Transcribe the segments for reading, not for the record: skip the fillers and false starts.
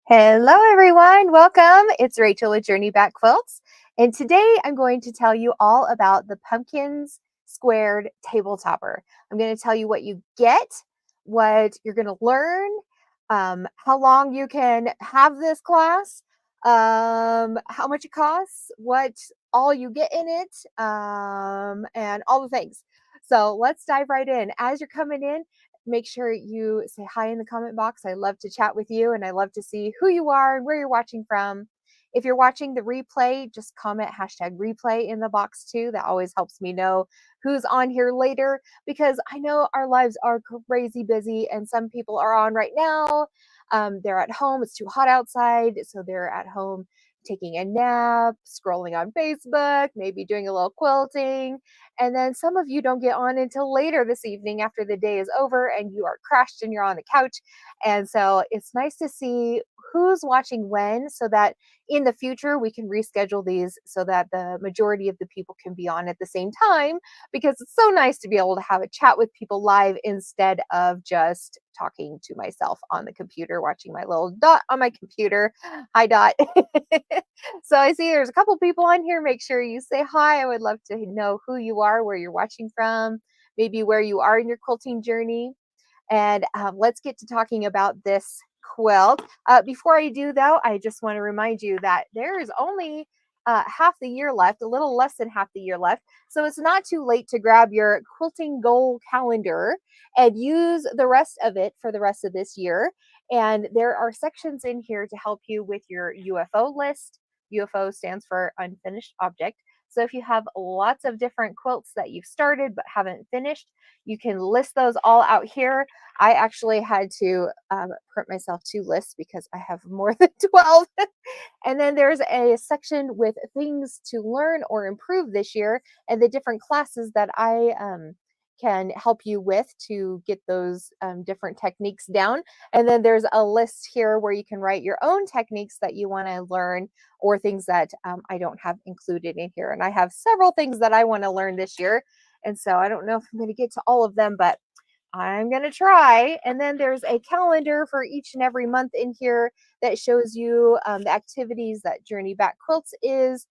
Hello, everyone. Welcome. It's Rachel with Journey Back Quilts. And today I'm going to tell you all about the Pumpkinz squared table topper. I'm going to tell you what you get, what you're going to learn, how long you can have this class, how much it costs, what all you get in it, and all the things. So let's dive right in. As you're coming in, make sure you say hi in the comment box. I love to chat with you and I love to see who you are and where you're watching from. If you're watching the replay, just comment #replay in the box too. That always helps me know who's on here later because I know our lives are crazy busy and some people are on right now. They're at home. It's too hot outside. So they're at home taking a nap, scrolling on Facebook, maybe doing a little quilting. And then some of you don't get on until later this evening after the day is over and you are crashed and you're on the couch. And so it's nice to see who's watching when so that in the future we can reschedule these so that the majority of the people can be on at the same time, because it's so nice to be able to have a chat with people live instead of just talking to myself on the computer, watching my little dot on my computer. Hi, Dot. So I see there's a couple people on here. Make sure you say hi. I would love to know who you are, where you're watching from, maybe where you are in your quilting journey. And let's get to talking about this quilt. Before I do, though, I just want to remind you that there is only half the year left, a little less than half the year left. So it's not too late to grab your quilting goal calendar and use the rest of it for the rest of this year. And there are sections in here to help you with your UFO list. UFO stands for unfinished object. So if you have lots of different quilts that you've started but haven't finished, you can list those all out here. I actually had to print myself 2 lists because I have more than 12. And then there's a section with things to learn or improve this year and the different classes that I can help you with to get those different techniques down. And then there's a list here where you can write your own techniques that you want to learn or things that I don't have included in here. And I have several things that I want to learn this year. And so I don't know if I'm going to get to all of them, but I'm going to try. And then there's a calendar for each and every month in here that shows you the activities that Journey Back Quilts is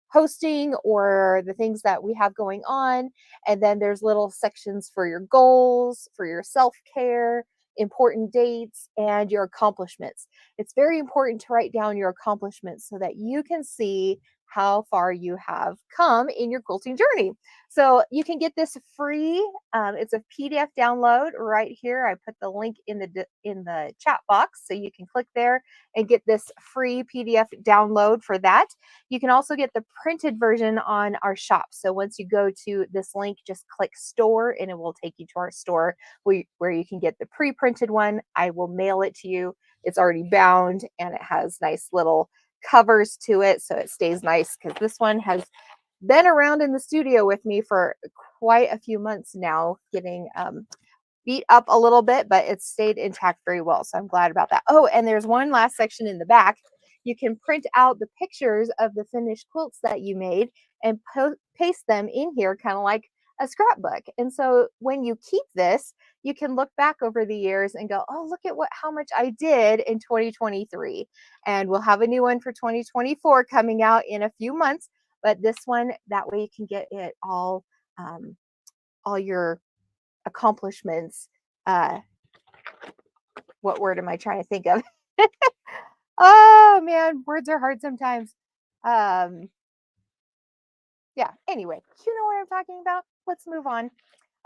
hosting or the things that we have going on. And then there's little sections for your goals, for your self-care, important dates, and your accomplishments. It's very important to write down your accomplishments so that you can see how far you have come in your quilting journey. So you can get this free. It's a PDF download right here. I put the link in the chat box, so you can click there and get this free PDF download for that. You can also get the printed version on our shop. So once you go to this link, just click store and it will take you to our store where you can get the pre-printed one. I will mail it to you. It's already bound and it has nice little covers to it so it stays nice, because this one has been around in the studio with me for quite a few months now, getting beat up a little bit, but it's stayed intact very well. So I'm glad about that. Oh, and there's one last section in the back. You can print out the pictures of the finished quilts that you made and paste them in here, kind of like a scrapbook. And so when you keep this, you can look back over the years and go, oh, look at how much I did in 2023. And we'll have a new one for 2024 coming out in a few months. But this one, that way you can get it all your accomplishments. What word am I trying to think of? Oh man, words are hard sometimes. Yeah, anyway, you know what I'm talking about. Let's move on.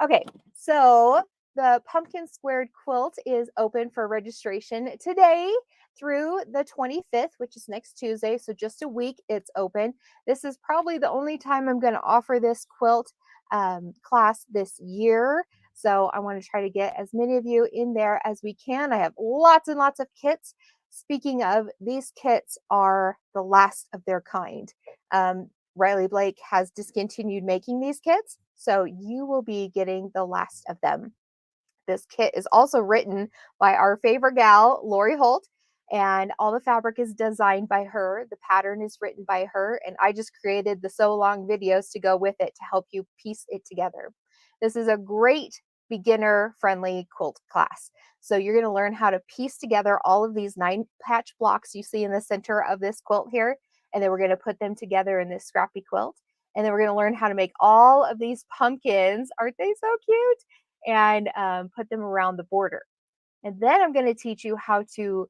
Okay, so the Pumpkin Squared Quilt is open for registration today through the 25th, which is next Tuesday. So just a week it's open. This is probably the only time I'm going to offer this quilt class this year. So I want to try to get as many of you in there as we can. I have lots and lots of kits. Speaking of, these kits are the last of their kind. Riley Blake has discontinued making these kits, so you will be getting the last of them. This kit is also written by our favorite gal, Lori Holt, and all the fabric is designed by her. The pattern is written by her, and I just created the so long videos to go with it to help you piece it together. This is a great beginner friendly quilt class. So you're going to learn how to piece together all of these 9 patch blocks you see in the center of this quilt here. And then we're going to put them together in this scrappy quilt. And then we're going to learn how to make all of these pumpkins. Aren't they so cute? And put them around the border. And then I'm going to teach you how to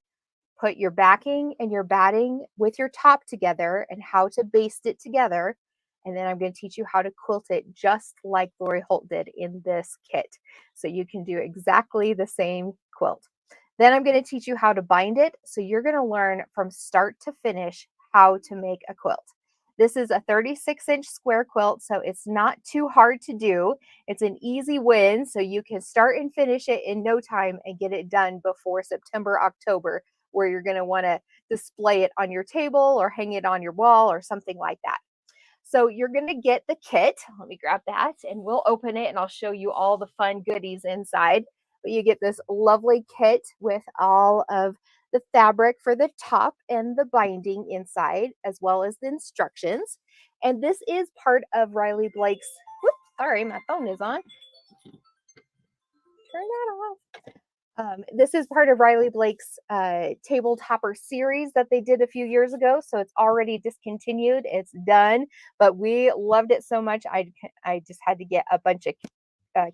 put your backing and your batting with your top together and how to baste it together. And then I'm going to teach you how to quilt it just like Lori Holt did in this kit. So you can do exactly the same quilt. Then I'm going to teach you how to bind it. So you're going to learn from start to finish how to make a quilt. This is a 36-inch square quilt, so it's not too hard to do. It's an easy win, so you can start and finish it in no time and get it done before September, October, where you're going to want to display it on your table or hang it on your wall or something like that. So you're going to get the kit. Let me grab that and we'll open it and I'll show you all the fun goodies inside. But you get this lovely kit with all of the fabric for the top and the binding inside, as well as the instructions. And this is part of Riley Blake's, whoops, sorry, my phone is on. Turn that off. This is part of Riley Blake's table topper series that they did a few years ago. So it's already discontinued. It's done, but we loved it so much. I just had to get a bunch of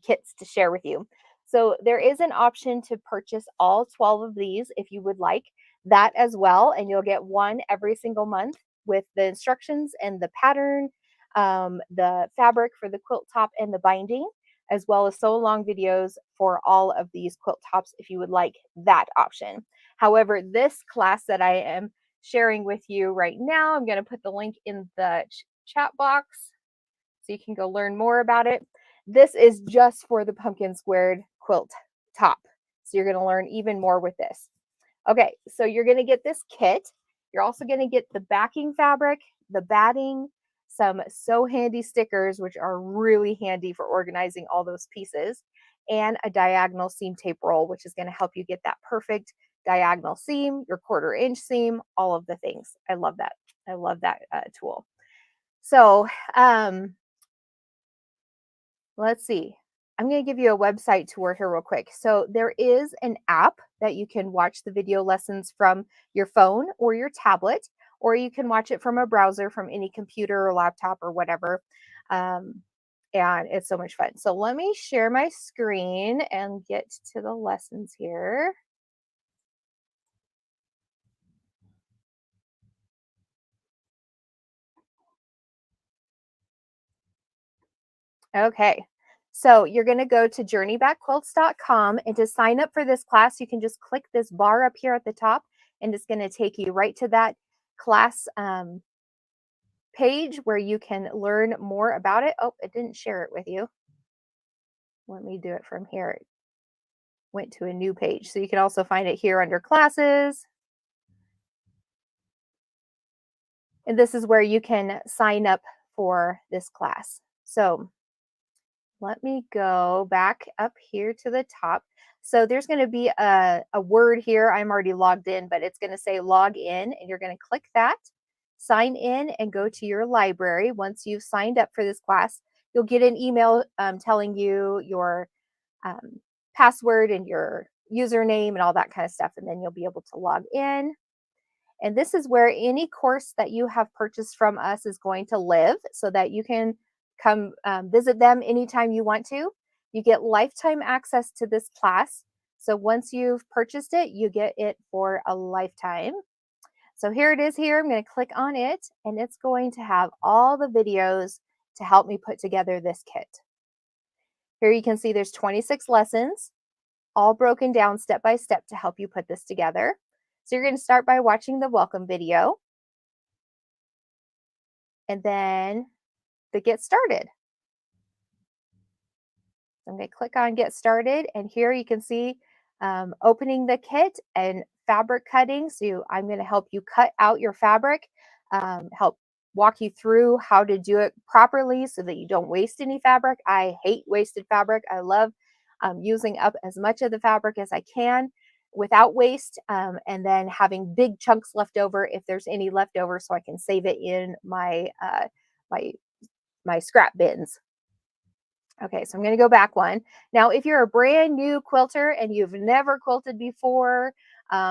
kits to share with you. So there is an option to purchase all 12 of these if you would like that as well. And you'll get one every single month with the instructions and the pattern, the fabric for the quilt top and the binding, as well as sew along videos for all of these quilt tops if you would like that option. However, this class that I am sharing with you right now, I'm going to put the link in the chat box so you can go learn more about it. This is just for the pumpkin squared quilt top. So you're going to learn even more with this. Okay, so you're going to get this kit. You're also going to get the backing fabric, the batting, some So Handy stickers, which are really handy for organizing all those pieces, and a diagonal seam tape roll, which is going to help you get that perfect diagonal seam, your 1/4-inch seam, all of the things. I love that. I love that tool. So let's see. I'm going to give you a website tour here real quick. So there is an app that you can watch the video lessons from your phone or your tablet, or you can watch it from a browser from any computer or laptop or whatever. And it's so much fun. So let me share my screen and get to the lessons here. Okay. So you're going to go to journeybackquilts.com, and to sign up for this class, you can just click this bar up here at the top, and it's going to take you right to that class page where you can learn more about it. Oh, it didn't share it with you. Let me do it from here. It went to a new page. So you can also find it here under classes. And this is where you can sign up for this class. So let me go back up here to the top. So there's going to be a word here. I'm already logged in, but it's going to say log in, and you're going to click that, sign in, and go to your library. Once you've signed up for this class, you'll get an email telling you your password and your username and all that kind of stuff, and then you'll be able to log in. And this is where any course that you have purchased from us is going to live, so that you can come visit them anytime you want to. You get lifetime access to this class. So once you've purchased it, you get it for a lifetime. So here it is here. I'm going to click on it, and it's going to have all the videos to help me put together this kit. Here you can see there's 26 lessons, all broken down step by step to help you put this together. So you're going to start by watching the welcome video, and then the get started. I'm going to click on get started, and here you can see opening the kit and fabric cutting. So I'm going to help you cut out your fabric, help walk you through how to do it properly so that you don't waste any fabric. I hate wasted fabric. I love using up as much of the fabric as I can without waste, and then having big chunks left over if there's any left over, so I can save it in my my scrap bins. Okay, so I'm going to go back one. Now, if you're a brand new quilter and you've never quilted before,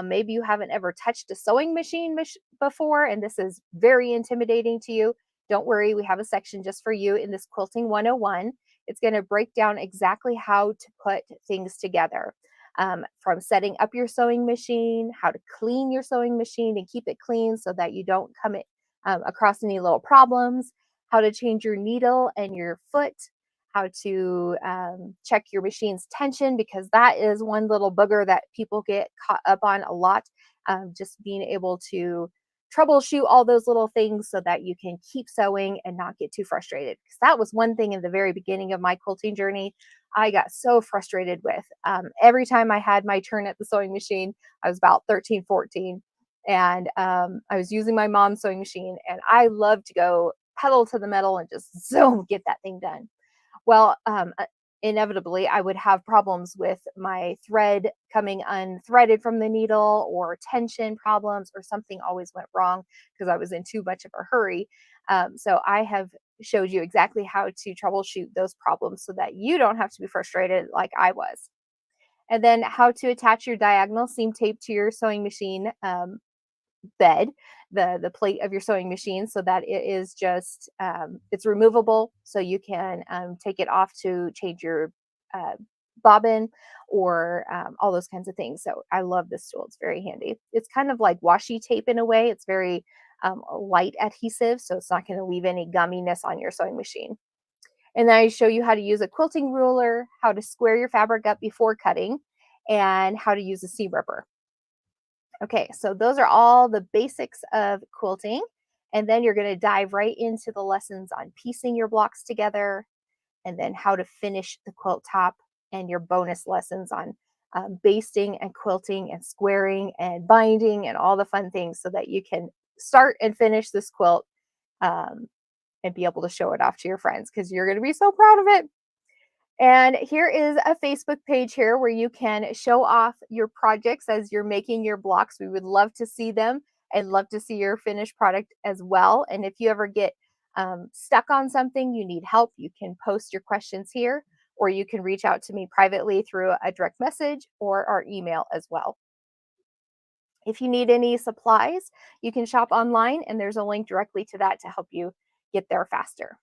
maybe you haven't ever touched a sewing machine before, and this is very intimidating to you, don't worry. We have a section just for you in this Quilting 101. It's going to break down exactly how to put things together, from setting up your sewing machine, how to clean your sewing machine and keep it clean so that you don't come across any little problems, how to change your needle and your foot, how to check your machine's tension, because that is one little booger that people get caught up on a lot. Just being able to troubleshoot all those little things so that you can keep sewing and not get too frustrated. Because that was one thing in the very beginning of my quilting journey I got so frustrated with. Every time I had my turn at the sewing machine, I was about 13, 14, and I was using my mom's sewing machine, and I love to go pedal to the metal and just zoom, get that thing done. Well, inevitably, I would have problems with my thread coming unthreaded from the needle, or tension problems, or something always went wrong because I was in too much of a hurry. So I have showed you exactly how to troubleshoot those problems so that you don't have to be frustrated like I was. And then how to attach your diagonal seam tape to your sewing machine bed, the plate of your sewing machine, so that it is just it's removable, so you can take it off to change your uh, bobbin, or all those kinds of things. So I love this tool. It's very handy. It's kind of like washi tape in a way. It's very light adhesive, so it's not going to leave any gumminess on your sewing machine. And then I show you how to use a quilting ruler, how to square your fabric up before cutting, and how to use a seam ripper. Okay, so those are all the basics of quilting. And then you're going to dive right into the lessons on piecing your blocks together, and then how to finish the quilt top, and your bonus lessons on basting and quilting and squaring and binding and all the fun things so that you can start and finish this quilt, um, and be able to show it off to your friends because you're going to be so proud of it. And here is a Facebook page here where you can show off your projects as you're making your blocks. We would love to see them and love to see your finished product as well. And if you ever get stuck on something, you need help, you can post your questions here, or you can reach out to me privately through a direct message or our email as well. If you need any supplies, you can shop online, and there's a link directly to that to help you get there faster.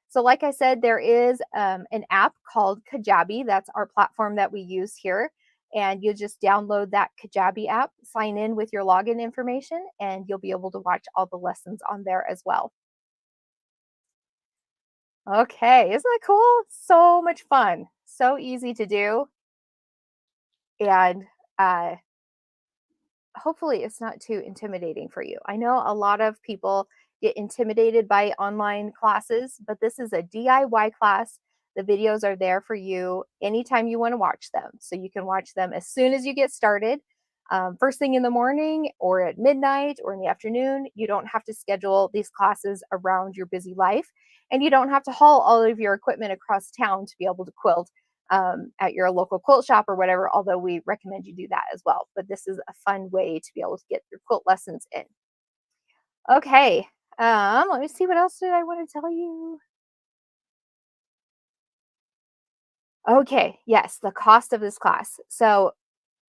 So like I said, there is an app called Kajabi. That's our platform that we use here. And you just download that Kajabi app, sign in with your login information, and you'll be able to watch all the lessons on there as well. Okay, isn't that cool? So much fun. So easy to do. And uh, hopefully it's not too intimidating for you. I know a lot of people get intimidated by online classes, but this is a DIY class. The videos are there for you anytime you want to watch them. So you can watch them as soon as you get started, first thing in the morning, or at midnight, or in the afternoon. You don't have to schedule these classes around your busy life, and you don't have to haul all of your equipment across town to be able to quilt at your local quilt shop or whatever, although we recommend you do that as well. But this is a fun way to be able to get your quilt lessons in. Okay, let me see, what else did I want to tell you? Okay, yes, the cost of this class. So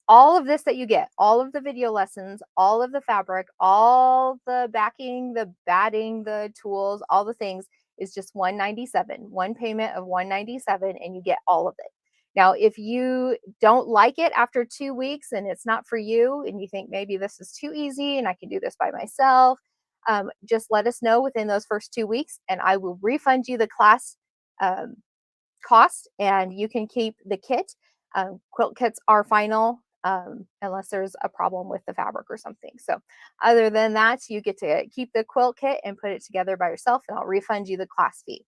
all of this that you get, all of the video lessons, all of the fabric, all the backing, the batting, the tools, all the things is just $197. One payment of $197, and you get all of it. Now, if you don't like it after 2 weeks and it's not for you, and you think maybe this is too easy and I can do this by myself, just let us know within those first 2 weeks, and I will refund you the class um, cost, and you can keep the kit. Quilt kits are final, unless there's a problem with the fabric or something. So other than that, you get to keep the quilt kit and put it together by yourself, and I'll refund you the class fee.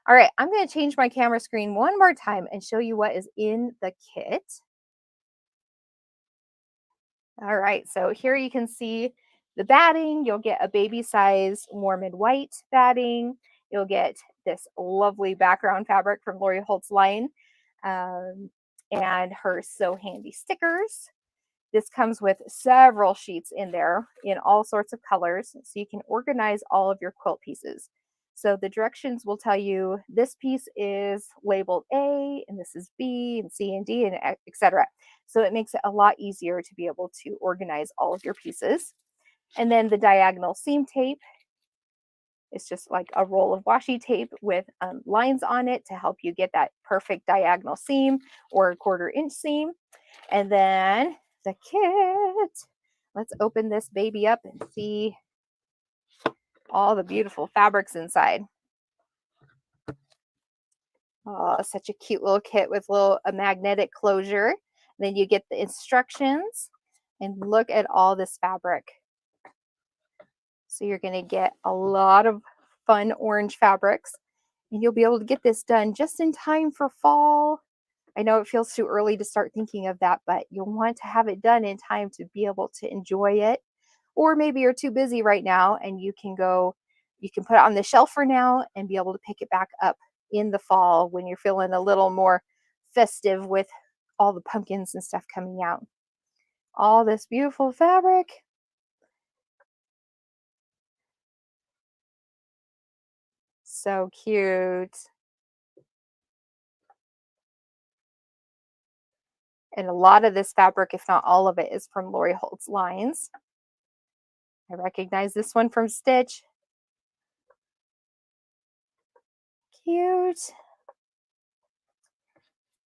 All right, I'm going to change my camera screen one more time and show you what is in the kit. All right, so here you can see the batting. You'll get a baby size warm and white batting. You'll get this lovely background fabric from Lori Holt's line, um, and her So Handy stickers. This comes with several sheets in there in all sorts of colors, so you can organize all of your quilt pieces. So the directions will tell you this piece is labeled A, and this is B, and C and D, and etc. So it makes it a lot easier to be able to organize all of your pieces. And then the diagonal seam tape is just like a roll of washi tape with lines on it to help you get that perfect diagonal seam or a 1/4 inch seam. And then the kit. Let's open this baby up and see all the beautiful fabrics inside. Oh, such a cute little kit with a magnetic closure. Then you get the instructions and look at all this fabric. So you're going to get a lot of fun orange fabrics, and you'll be able to get this done just in time for fall. I know it feels too early to start thinking of that, but you'll want to have it done in time to be able to enjoy it. Or maybe you're too busy right now and you can put it on the shelf for now and be able to pick it back up in the fall when you're feeling a little more festive with all the pumpkins and stuff coming out. All this beautiful fabric. So cute. And a lot of this fabric, if not all of it, is from Lori Holt's lines. I recognize this one from Stitch. Cute.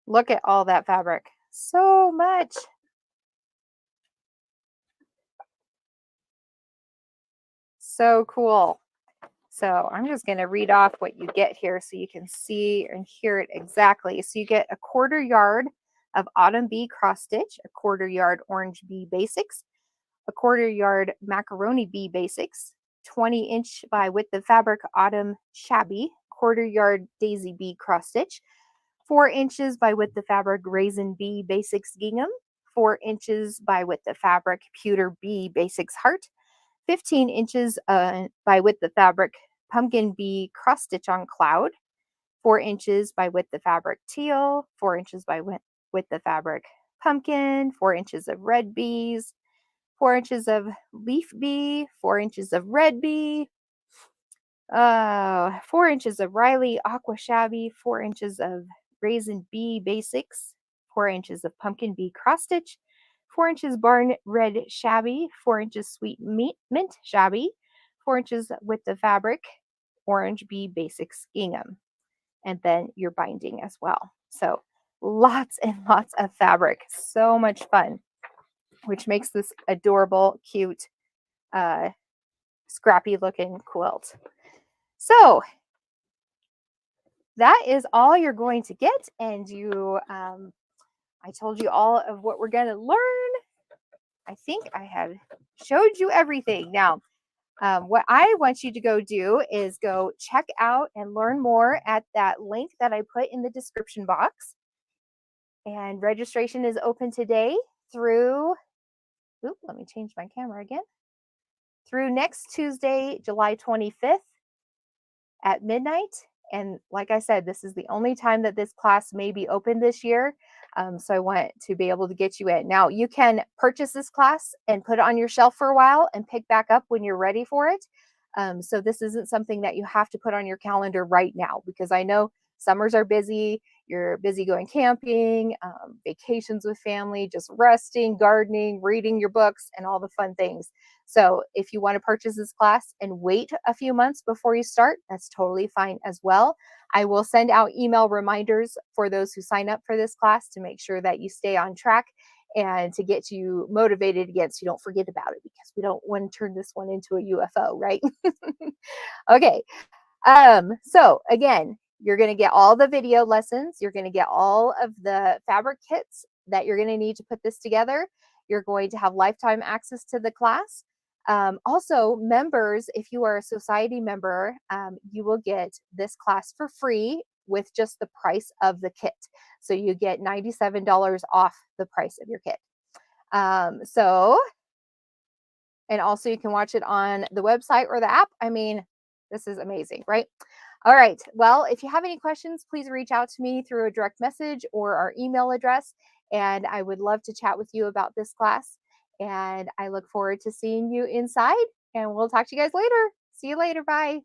Look at all that fabric. So much. So cool. So I'm just going to read off what you get here so you can see and hear it exactly. So you get a 1/4 yard of Autumn Bee cross stitch, a 1/4 yard Orange Bee basics, a 1/4 yard Macaroni Bee basics, 20 inch by width of fabric Autumn Shabby, 1/4 yard Daisy Bee cross stitch, 4 inches by width of fabric Raisin Bee basics gingham, 4 inches by width of fabric Pewter Bee basics heart, 15 inches by width of fabric Pumpkin Bee cross stitch on cloud, 4 inches by width of fabric teal, 4 inches by width of fabric pumpkin, 4 inches of red bees, 4 inches of leaf bee, 4 inches of red bee, 4 inches of Riley aqua shabby, 4 inches of raisin bee basics, 4 inches of pumpkin bee cross stitch, 4 inches barn red shabby, 4 inches sweet mint shabby, 4 inches width of fabric Orange Bee basics gingham, and then your binding as well. So lots and lots of fabric. So much fun, which makes this adorable, cute, scrappy looking quilt. So that is all you're going to get. And I told you all of what we're going to learn. I think I have showed you everything. Now, what I want you to go do is go check out and learn more at that link that I put in the description box. And registration is open today through, let me change my camera again, through next Tuesday, July 25th at midnight. And like I said, this is the only time that this class may be open this year. So I want to be able to get you in. Now, you can purchase this class and put it on your shelf for a while and pick back up when you're ready for it. So this isn't something that you have to put on your calendar right now, because I know summers are busy. You're busy going camping, vacations with family, just resting, gardening, reading your books, and all the fun things. So if you want to purchase this class and wait a few months before you start, that's totally fine as well. I will send out email reminders for those who sign up for this class to make sure that you stay on track and to get you motivated again, so you don't forget about it, because we don't want to turn this one into a UFO, right? Okay. So again, you're going to get all the video lessons. You're going to get all of the fabric kits that you're going to need to put this together. You're going to have lifetime access to the class. Also, members, if you are a society member, you will get this class for free with just the price of the kit. So you get $97 off the price of your kit. And also you can watch it on the website or the app. I mean, this is amazing, right? All right. Well, if you have any questions, please reach out to me through a direct message or our email address, and I would love to chat with you about this class. And I look forward to seeing you inside, and we'll talk to you guys later. See you later. Bye.